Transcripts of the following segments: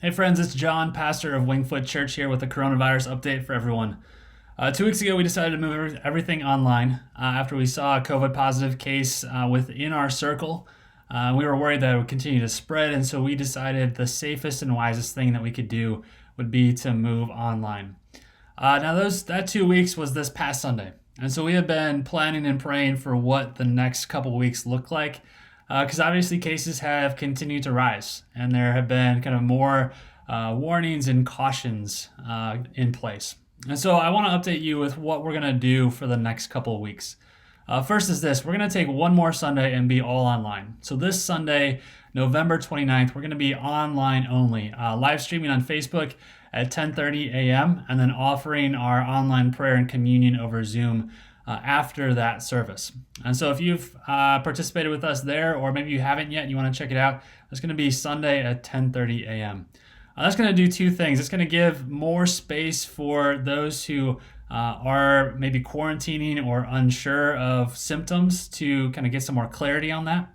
Hey friends, it's John, pastor of Wingfoot Church here with a coronavirus update for everyone. 2 weeks ago, we decided to move everything online after we saw a COVID positive case within our circle. We were worried that it would continue to spread, and so we decided the safest and wisest thing that we could do would be to move online. That 2 weeks was this past Sunday, and so we have been planning and praying for what the next couple weeks look like, because obviously cases have continued to rise, and there have been kind of more warnings and cautions in place. And so I want to update you with what we're going to do for the next couple of weeks. First is this: we're going to take one more Sunday and be all online. So this Sunday, November 29th, we're going to be online only, live streaming on Facebook at 10:30 a.m. and then offering our online prayer and communion over Zoom after that service. And so if you've participated with us there, or maybe you haven't yet and you want to check it out, it's going to be Sunday at 10:30 a.m. That's going to do two things. It's going to give more space for those who are maybe quarantining or unsure of symptoms to kind of get some more clarity on that.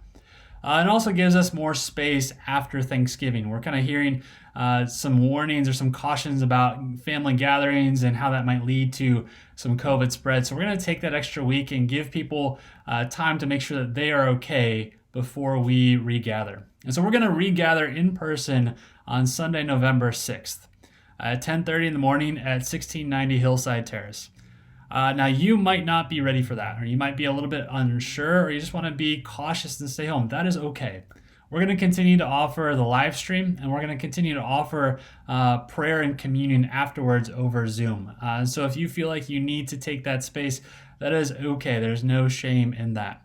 It also gives us more space after Thanksgiving. We're kind of hearing some warnings or some cautions about family gatherings and how that might lead to some COVID spread. So we're going to take that extra week and give people time to make sure that they are okay before we regather. And so we're going to regather in person on Sunday, November 6th at 10:30 in the morning at 1690 Hillside Terrace. Now, you might not be ready for that, or you might be a little bit unsure, or you just want to be cautious and stay home. That is okay. We're going to continue to offer the live stream, and we're going to continue to offer prayer and communion afterwards over Zoom. So if you feel like you need to take that space, that is okay. There's no shame in that.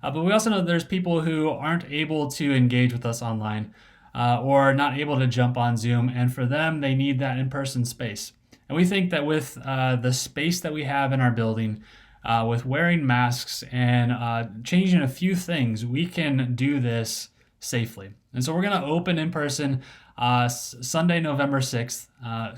But we also know there's people who aren't able to engage with us online or not able to jump on Zoom, and for them, they need that in-person space. And we think that with the space that we have in our building, with wearing masks and changing a few things, we can do this safely. And so we're going to open in person Sunday, November 6th,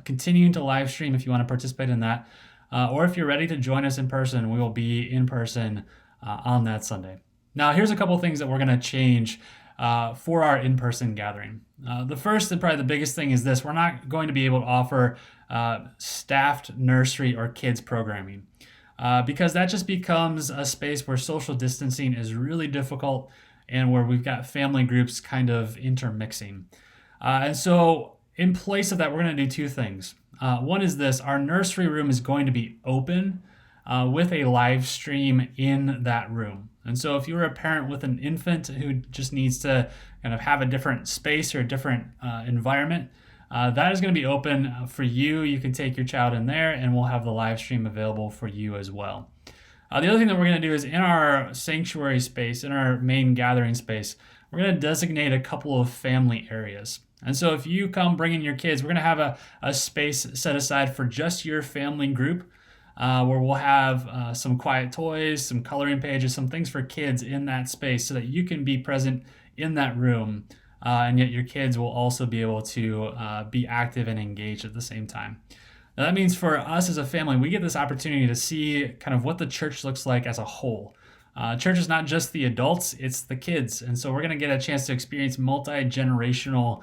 continuing to live stream if you want to participate in that. Or if you're ready to join us in person, we will be in person on that Sunday. Now, here's a couple of things that we're going to change for our in-person gathering. The first and probably the biggest thing is this: we're not going to be able to offer staffed nursery or kids programming because that just becomes a space where social distancing is really difficult and where we've got family groups kind of intermixing. And so in place of that, we're going to do two things. One is this: our nursery room is going to be open with a live stream in that room. And so if you're a parent with an infant who just needs to kind of have a different space or a different environment, that is going to be open for you. You can take your child in there, and we'll have the live stream available for you as well. The other thing that we're going to do is in our sanctuary space, in our main gathering space, we're going to designate a couple of family areas. And so if you come bringing your kids, we're going to have a space set aside for just your family group, where we'll have some quiet toys, some coloring pages, some things for kids in that space so that you can be present in that room, and yet your kids will also be able to be active and engaged at the same time. Now that means for us as a family, we get this opportunity to see kind of what the church looks like as a whole. Church is not just the adults, it's the kids. And so we're going to get a chance to experience multi-generational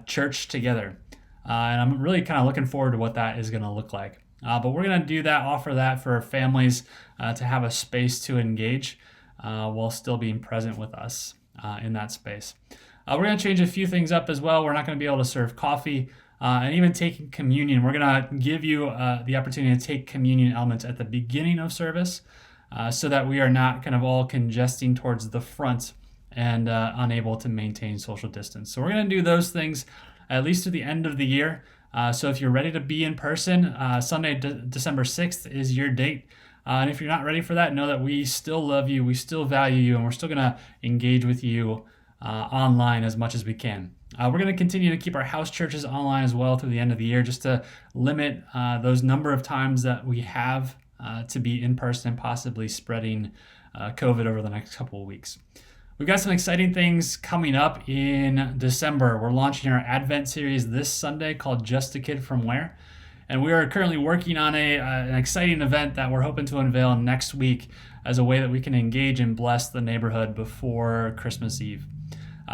church together. And I'm really kind of looking forward to what that is going to look like. But we're going to do that, offer that for families to have a space to engage while still being present with us in that space. We're going to change a few things up as well. We're not going to be able to serve coffee and even taking communion. We're going to give you the opportunity to take communion elements at the beginning of service so that we are not kind of all congesting towards the front and unable to maintain social distance. So we're going to do those things at least to the end of the year. So if you're ready to be in person, Sunday, December 6th is your date. And if you're not ready for that, know that we still love you, we still value you, and we're still going to engage with you online as much as we can. We're going to continue to keep our house churches online as well through the end of the year, just to limit those number of times that we have to be in person and possibly spreading COVID over the next couple of weeks. We've got some exciting things coming up in December. We're launching our Advent series this Sunday called Just a Kid from Where? And we are currently working on an exciting event that we're hoping to unveil next week as a way that we can engage and bless the neighborhood before Christmas Eve.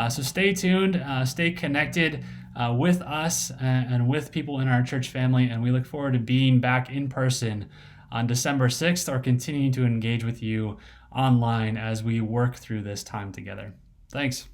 So stay tuned, stay connected. with us and with people in our church family. And we look forward to being back in person on December 6th or continuing to engage with you online as we work through this time together. Thanks.